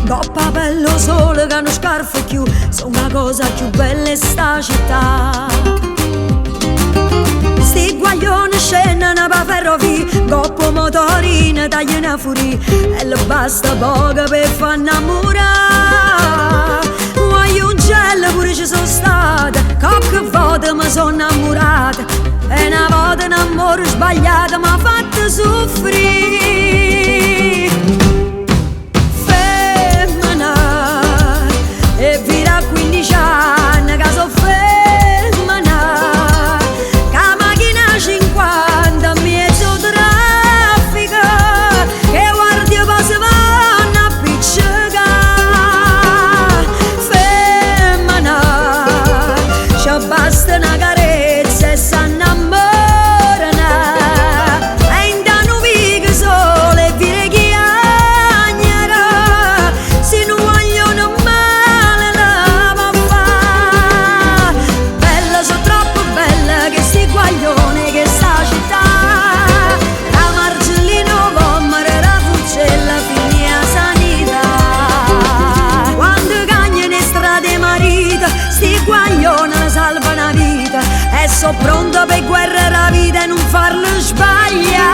Coppa bello sole che non scarfa più, sono una cosa più bella in sta città. Sti guaglioni scendono per ferrovia, coppa motorina tagliano fuori, e le basta poco per far innamorare. Voglio un gel pure ci sono stata, qualche volta mi sono innamorata, e una volta un amore sbagliato mi ha fatto soffrire. E fino a 15 anni che so femmina, che la macchina 50 mezzo traffico, che guardi poi si vanno a piccicare. Femmina, ci basta una carezza e s'annamorano, e intanto vive solo e vive chiagnera, se non vogliono che sta città. La Marcellino Pommere, la Fucella, fini a sanità. Quando cagnano in strade marita, sti guaglioni salvano la vita, e so pronto per guerra la vita e non farlo sbagliare.